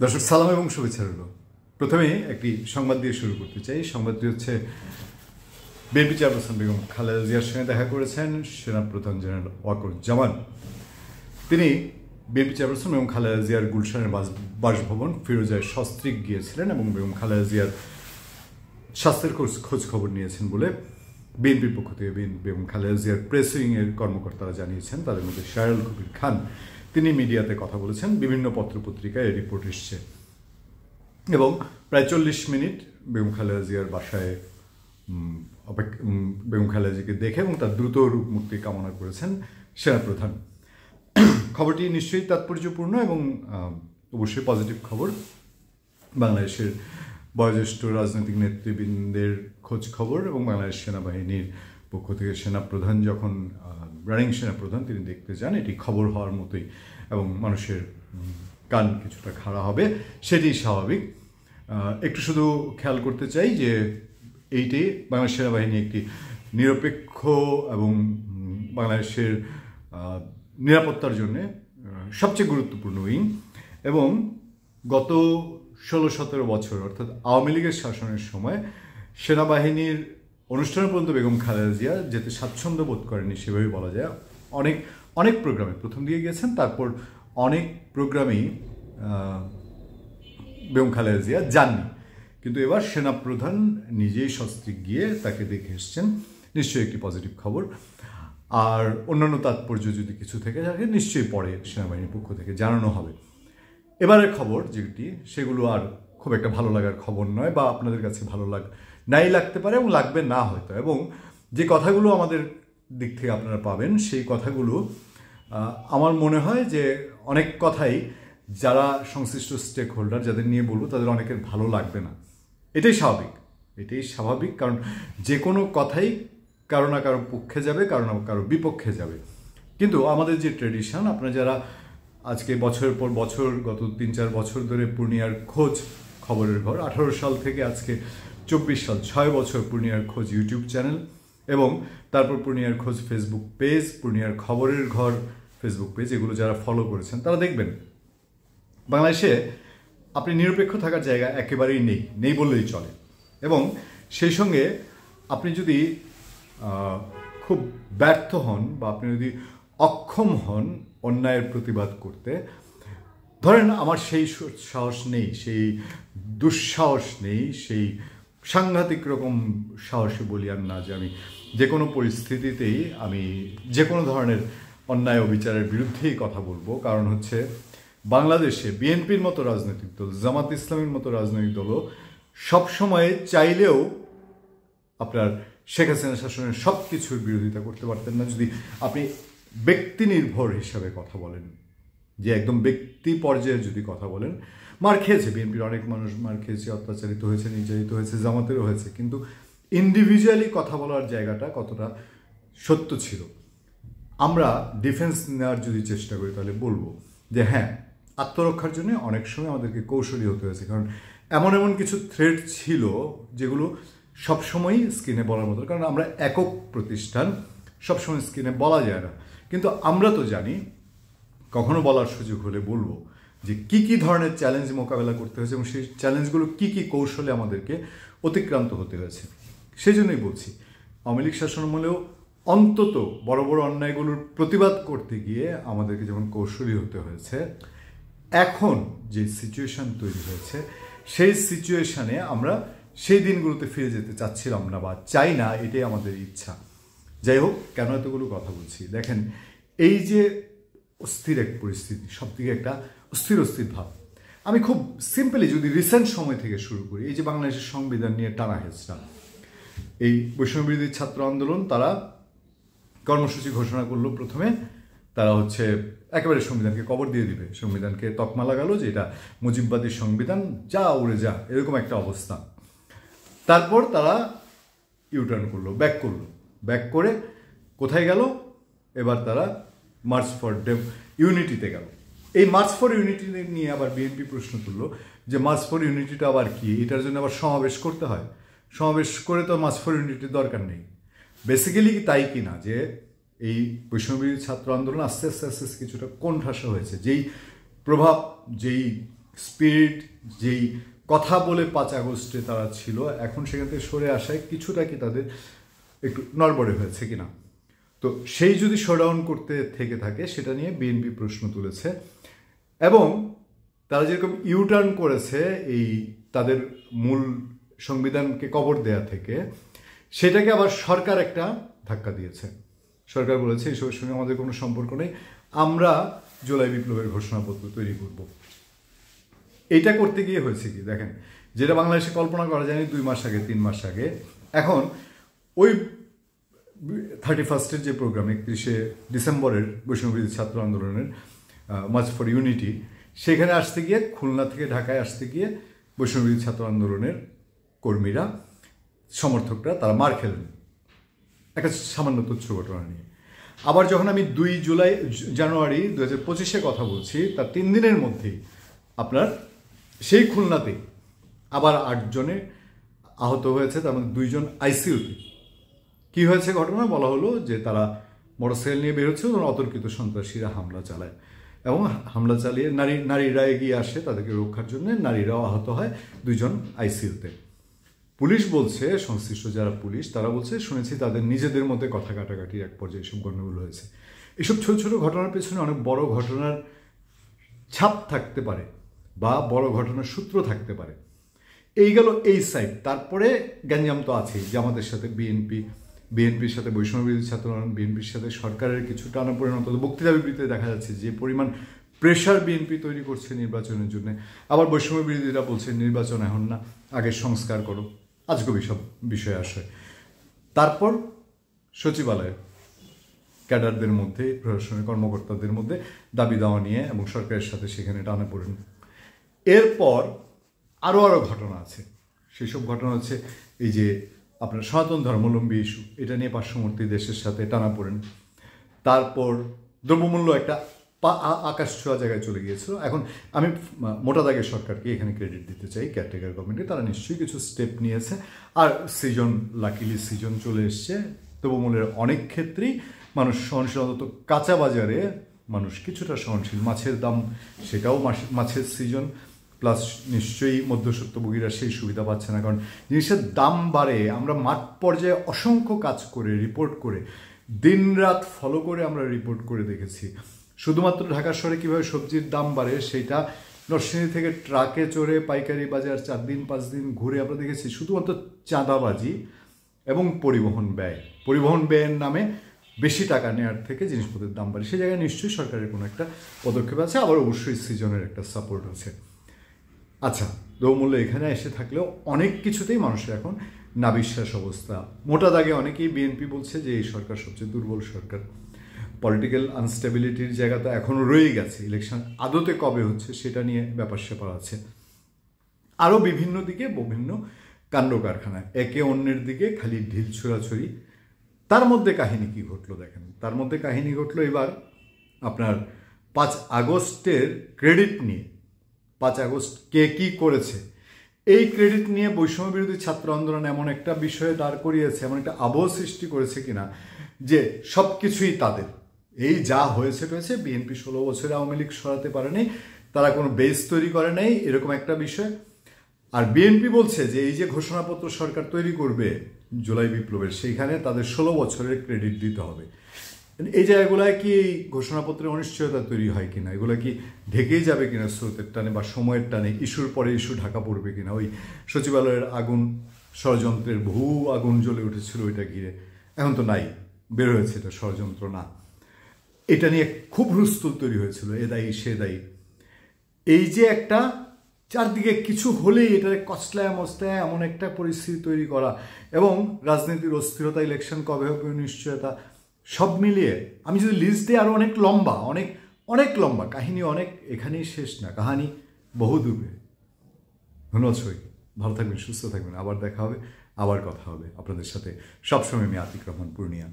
দর্শক সালাম এবং শুভেচ্ছা রইল। প্রথমে একটি সংবাদ দিয়ে শুরু করতে চাই। সংবাদটি হচ্ছে বিএনপি চেয়ারপারসন বেগম খালেদা জিয়ার সঙ্গে দেখা করেছেন সেনাপ্রধান জেনারেল ওয়াকারুজ্জামান। তিনি বিএনপি চেয়ারপারসন বেগম খালেদা জিয়ার গুলশানের বাসভবন ফিরোজায় সস্ত্রীক গিয়েছিলেন এবং বেগম খালেদা জিয়ার স্বাস্থ্যের খোঁজ খবর নিয়েছেন বলে বিএনপির পক্ষ থেকে বেগম খালেদা জিয়ার প্রেস উইংয়ের কর্মকর্তারা জানিয়েছেন। তাদের মধ্যে শায়রুল কবির খান তিনি মিডিয়াতে কথা বলেছেন, বিভিন্ন পত্রপত্রিকায় এই রিপোর্ট এসছে এবং প্রায় 40 মিনিট বেগম খালেদা জিয়ার বাসায় বেগম খালেদা জিয়াকে দেখে এবং তার দ্রুত রূপ মুক্তি কামনা করেছেন সেনাপ্রধান। খবরটি নিশ্চয়ই তাৎপর্যপূর্ণ এবং অবশ্যই পজিটিভ খবর। বাংলাদেশের বয়োজ্যেষ্ঠ রাজনৈতিক নেতৃবৃন্দের খোঁজ খবর এবং বাংলাদেশ সেনাবাহিনীর পক্ষ থেকে সেনাপ্রধান যখন রানিং সেনাপ্রধান তিনি দেখতে যান, এটি খবর হওয়ার মতোই এবং মানুষের কান কিছুটা খাড়া হবে, সেটি স্বাভাবিক। একটু শুধু খেয়াল করতে চাই যে এইটি বাংলাদেশ সেনাবাহিনী একটি নিরপেক্ষ এবং বাংলাদেশের নিরাপত্তার জন্যে সবচেয়ে গুরুত্বপূর্ণ উইং এবং গত 16-17 বছর অর্থাৎ আওয়ামী লীগের শাসনের সময় সেনাবাহিনীর অনুষ্ঠান পর্যন্ত বেগম খালেদা জিয়া যেতে স্বাচ্ছন্দ্য বোধ করেনি সেভাবেই বলা যায়। অনেক প্রোগ্রামে প্রথম দিকে গেছেন, তারপর অনেক প্রোগ্রামেই বেগম খালেদা জিয়া যাননি, কিন্তু এবার সেনাপ্রধান নিজেই সস্ত্রীক গিয়ে তাকে দেখে এসছেন, নিশ্চয়ই একটি পজিটিভ খবর। আর অন্যান্য তাৎপর্য যদি কিছু থেকে থাকে নিশ্চয়ই পরে সেনাবাহিনীর পক্ষ থেকে জানানো হবে। এবারের খবর যেটি সেগুলো আর খুব একটা ভালো লাগার খবর নয়, বা আপনাদের কাছে ভালো নাই লাগতে পারে এবং লাগবে না হয়তো, এবং যে কথাগুলো আমাদের দিক থেকে আপনারা পাবেন সেই কথাগুলো আমার মনে হয় যে অনেক কথাই যারা সংশ্লিষ্ট স্টেক হোল্ডার যাদের নিয়ে বলবো তাদের অনেকের ভালো লাগবে না। এটাই স্বাভাবিক, কারণ যে কোনো কথাই কারো না কারো পক্ষে যাবে, কারো না কারো বিপক্ষে যাবে। কিন্তু আমাদের যে ট্রেডিশন, আপনারা যারা আজকে বছরের পর বছর গত 3-4 বছর ধরে পূর্ণিয়ার খোঁজ খবরের ঘর, 18 সাল থেকে আজকে 24 সাল 6 বছর পূর্ণিয়ার খোঁজ ইউটিউব চ্যানেল এবং তারপর পূর্ণিয়ার খোঁজ ফেসবুক পেজ, পূর্ণিয়ার খবরের ঘর ফেসবুক পেজ, এগুলো যারা ফলো করেছেন তারা দেখবেন বাংলাদেশে আপনি নিরপেক্ষ থাকার জায়গা একেবারেই নেই বললেই চলে। এবং সেই সঙ্গে আপনি যদি খুব ব্যর্থ হন বা আপনি যদি অক্ষম হন অন্যায়ের প্রতিবাদ করতে, ধরেন আমার সেই সাহস নেই, সেই দুঃসাহস নেই, সেই সাংঘাতিক রকম সাহসে বলি আর না যে আমি যে কোনো পরিস্থিতিতেই আমি যে কোনো ধরনের অন্যায় অবিচারের বিরুদ্ধেই কথা বলবো। কারণ হচ্ছে বাংলাদেশে বিএনপির মতো রাজনৈতিক দল, জামাত ইসলামের মতো রাজনৈতিক দলও সবসময় চাইলেও আপনার শেখ হাসিনা শাসনের সব কিছুর বিরোধিতা করতে পারতেন না যদি আপনি ব্যক্তি নির্ভর হিসাবে কথা বলেন, যে একদম ব্যক্তি পর্যায়ে যদি কথা বলেন। মার খেয়েছে বিএনপির অনেক মানুষ, মার খেয়েছে, অত্যাচারিত হয়েছে, নির্যাতিত হয়েছে, জামাতেরও হয়েছে, কিন্তু ইন্ডিভিজুয়ালি কথা বলার জায়গাটা কতটা সত্য ছিল। আমরা ডিফেন্স নেওয়ার যদি চেষ্টা করি তাহলে বলবো যে হ্যাঁ, আত্মরক্ষার জন্য অনেক সময় আমাদেরকে কৌশলী হতে হয়েছে, কারণ এমন কিছু থ্রেট ছিল যেগুলো সবসময়ই স্ক্রিনে বলার মতো, কারণ আমরা একক প্রতিষ্ঠান, সবসময় স্ক্রিনে বলা যায় না। কিন্তু আমরা তো জানি কখনো বলার সুযোগ হলে বলবো যে কি ধরনের চ্যালেঞ্জ মোকাবেলা করতে হয়েছে এবং সেই চ্যালেঞ্জগুলো কি কৌশলে আমাদেরকে অতিক্রান্ত হতে হয়েছে। সেই জন্যই বলছি আওয়ামী লীগ শাসনামলেও অন্তত বড় বড় অন্যায়গুলোর প্রতিবাদ করতে গিয়ে আমাদেরকে যেমন কৌশলী হতে হয়েছে, এখন যে সিচুয়েশন তৈরি হয়েছে সেই সিচুয়েশানে আমরা সেই দিনগুলোতে ফিরে যেতে চাচ্ছিলাম না বা চাই না, এটাই আমাদের ইচ্ছা। যাই হোক, কেন এতগুলো কথা বলছি, দেখেন এই যে অস্থির এক পরিস্থিতি, সবদিকে একটা অস্থির ভাব। আমি খুব সিম্পলি যদি রিসেন্ট সময় থেকে শুরু করি, এই যে বাংলাদেশের সংবিধান নিয়ে টানা হেঁচড়া, এই বৈষম্যবিরোধী ছাত্র আন্দোলন তারা কর্মসূচি ঘোষণা করলো। প্রথমে তারা একেবারে সংবিধানকে কবর দিয়ে দিবে, সংবিধানকে তকমা লাগালো যে এটা মুজিববাদী সংবিধান, যা উড়ে যা, এরকম একটা অবস্থা। তারপর তারা ইউটার্ন করলো, ব্যাক করে কোথায় গেল, এবার তারা মার্চ ফর ইউনিটিতে গেল। এই মার্চ ফর ইউনিটি নিয়ে আবার বিএনপি প্রশ্ন তুললো যে মার্চ ফর ইউনিটিটা আবার কি, এটার জন্য আবার সমাবেশ করতে হয়, সমাবেশ করে তো মার্চ ফর ইউনিটির দরকার নেই। বেসিক্যালি তাই কিনা যে এই বৈষম্যবিরোধী ছাত্র আন্দোলন আস্তে আস্তে কিছুটা কোণঠাসা হয়েছে, যেই প্রভাব, যেই স্পিরিট, যেই কথা বলে 5 আগস্টে তারা ছিল, এখন সেখান থেকে সরে আসায় কিছুটা কি তাদের একটু নড়বড়ে হয়েছে কিনা। তো সেই যদি শোডাউন করতে থেকে থাকে সেটা নিয়ে বিএনপি প্রশ্ন তুলেছে, এবং তারা যেরকম ইউটার্ন করেছে এই তাদের মূল সংবিধানকে কবর দেয়া থেকে, সেটাকে আবার সরকার একটা ধাক্কা দিয়েছে। সরকার বলেছে এসবের সঙ্গে আমাদের কোনো সম্পর্ক নেই, আমরা জুলাই বিপ্লবের ঘোষণাপত্র তৈরি করব। এইটা করতে গিয়ে হয়েছে কি দেখেন, যেটা বাংলাদেশে কল্পনা করা যায়নি 2 মাস আগে 3 মাস আগে, এখন ওই 31 যে প্রোগ্রাম 31শে ডিসেম্বরের বৈষম্যবিরোধী ছাত্র আন্দোলনের মার্চ ফর ইউনিটি, সেখানে আসতে গিয়ে খুলনা থেকে ঢাকায় আসতে গিয়ে বৈষম্যবিরোধী ছাত্র আন্দোলনের কর্মীরা, সমর্থকরা তারা মার খেলেন একটা সামান্য তুচ্ছ ঘটনা নিয়ে। আবার যখন আমি 2 জানুয়ারি 2025 কথা বলছি, তার 3 দিনের মধ্যেই আপনার সেই খুলনাতে আবার 8 জনে আহত হয়েছে, তার মধ্যে 2 জন আইসিইউতে। কি হয়েছে ঘটনা, বলা হলো যে তারা মোটরসাইকেল নিয়ে বেরোচ্ছে, তখন অতর্কিত সন্ত্রাসীরা হামলা চালায়, এবং হামলা চালিয়ে নারীরা এগিয়ে আসে তাদেরকে রক্ষার জন্য, নারীরাও আহত হয়, 2 জন আইসিইউতে। পুলিশ বলছে, সংশ্লিষ্ট যারা পুলিশ তারা বলছে, শুনেছি তাদের নিজেদের মধ্যে কথা কাটাকাটির এক পর্যায়ে এসব গণ্ডগোল হয়েছে। এসব ছোট ছোট ঘটনার পেছনে অনেক বড় ঘটনার ছাপ থাকতে পারে বা বড় ঘটনার সূত্র থাকতে পারে। এই গেল এই সাইড। তারপরে গ্যাঞ্জাম তো আছেই, জামাতের সাথে বিএনপির সাথে বৈষম্যবিরোধী ছাত্র আন্দোলন, বিএনপির সাথে সরকারের কিছু টানাপোড়েন, অন্তত বক্তৃতা বিবৃতিতে দেখা যাচ্ছে যে পরিমাণ প্রেশার বিএনপি তৈরি করছে নির্বাচনের জন্য। আবার বৈষম্য বিরোধীরা বলছে নির্বাচন এখন না, আগে সংস্কার করো, আজগবি সব বিষয় আসে। তারপর সচিবালয়ে ক্যাডারদের মধ্যে, প্রশাসনের কর্মকর্তাদের মধ্যে দাবি দেওয়া নিয়ে এবং সরকারের সাথে সেখানে টানাপোড়েন। এরপর আরও ঘটনা আছে। সেসব ঘটনা হচ্ছে এই যে আপনার সনাতন ধর্মাবলম্বী ইস্যু, এটা নিয়ে পার্শ্ববর্তী দেশের সাথে টানাপোড়েন। তারপর দ্রব্যমূল্য একটা আকাশ ছোঁয়া জায়গায় চলে গিয়েছিল। এখন আমি মোটা দাগের সরকারকে এখানে ক্রেডিট দিতে চাই, কেয়ারটেকার গভর্নমেন্টে, তারা নিশ্চয়ই কিছু স্টেপ নিয়েছে। আর লাকিলি সিজন চলে এসছে, দ্রব্যমূল্যের অনেক ক্ষেত্রেই মানুষ সহনশীল, অন্তত কাঁচা বাজারে মানুষ কিছুটা সহনশীল। মাছের দাম, সেটাও মাছের সিজন, প্লাস নিশ্চয়ই মধ্যস্বত্বভোগীরা সেই সুবিধা পাচ্ছে না, কারণ জিনিসের দাম বাড়ে। আমরা মাঠ পর্যায়ে অসংখ্য কাজ করে, রিপোর্ট করে, দিনরাত ফলো করে আমরা রিপোর্ট করে দেখেছি শুধুমাত্র ঢাকা শহরে কীভাবে সবজির দাম বাড়ে, সেইটা নরসিংদী থেকে ট্রাকে চড়ে পাইকারি বাজার 4 দিন 5 দিন ঘুরে আমরা দেখেছি। শুধুমাত্র চাঁদাবাজি এবং পরিবহন ব্যয়ের নামে বেশি টাকা নেওয়ার থেকে জিনিসপত্রের দাম বাড়ে। সেই জায়গায় নিশ্চয়ই সরকারের কোনো একটা পদক্ষেপ আছে, আবার অবশ্যই সিজনের একটা সাপোর্ট আছে। আচ্ছা, দ্রব্যমূল্য এখানে এসে থাকলেও অনেক কিছুতেই মানুষের এখন নাবিশ্বাস অবস্থা। মোটা দাগে অনেকেই বিএনপি বলছে যে এই সরকার সবচেয়ে দুর্বল সরকার। পলিটিক্যাল আনস্টেবিলিটির জায়গা তো এখনও রয়েই গেছে, ইলেকশন আদতে কবে হচ্ছে সেটা নিয়ে ব্যাপার স্যাপার আছে। আরও বিভিন্ন দিকে বিভিন্ন কাণ্ড কারখানা, একে অন্যের দিকে খালি ঢিল ছোড়াছড়ি। তার মধ্যে কাহিনী কি ঘটলো দেখেন, তার মধ্যে কাহিনী ঘটলো এবার আপনার 5 আগস্টের ক্রেডিট নিয়ে। 5 আগস্ট কে কী করেছে এই ক্রেডিট নিয়ে বৈষম্য বিরোধী ছাত্র আন্দোলন এমন একটা বিষয়ে দাঁড় করিয়েছে, এমন একটা আবহ সৃষ্টি করেছে কিনা যে সব কিছুই তাদের। এই যা হয়েছে বিএনপি 16 বছরে আওয়ামী লীগ সরাতে পারেনি, তারা কোনো বেস তৈরি করে নাই, এরকম একটা বিষয়। আর বিএনপি বলছে যে এই যে ঘোষণাপত্র সরকার তৈরি করবে জুলাই বিপ্লবের, সেইখানে তাদের 16 বছরের ক্রেডিট দিতে হবে। এই জায়গাগুলোয় কি এই ঘোষণাপত্রের অনিশ্চয়তা তৈরি হয় কিনা, এগুলো কি ঢেকেই যাবে কিনা স্রোতের টানে বা সময়ের টানে, ইস্যুর পরে ইস্যু ঢাকা পড়বে কিনা। ওই সচিবালয়ের আগুন, ষড়যন্ত্রের বহু আগুন জ্বলে উঠেছিল ওইটা ঘিরে, এখন তো নাই, বের হয়েছে এটা ষড়যন্ত্র না। এটা নিয়ে খুব হুলস্থুল তৈরি হয়েছিল, এ দায়ী সে দায়ী। এই যে একটা চারদিকে কিছু হলেই এটাকে কচলায় মচলায় এমন একটা পরিস্থিতি তৈরি করা, এবং রাজনীতির অস্থিরতা, ইলেকশন কবে হবে অনিশ্চয়তা, সব মিলিয়ে আমি যদি লিস্ট দিই আরও অনেক লম্বা, অনেক লম্বা কাহিনী, অনেক, এখানেই শেষ না, কাহিনী বহু দূরে। ধন্যবাদ সবাইকে, ভালো থাকবেন, সুস্থ থাকবেন, আবার দেখা হবে, আবার কথা হবে আপনাদের সাথে। সবসময় আমি আতিক রহমান, পূর্ণিয়া।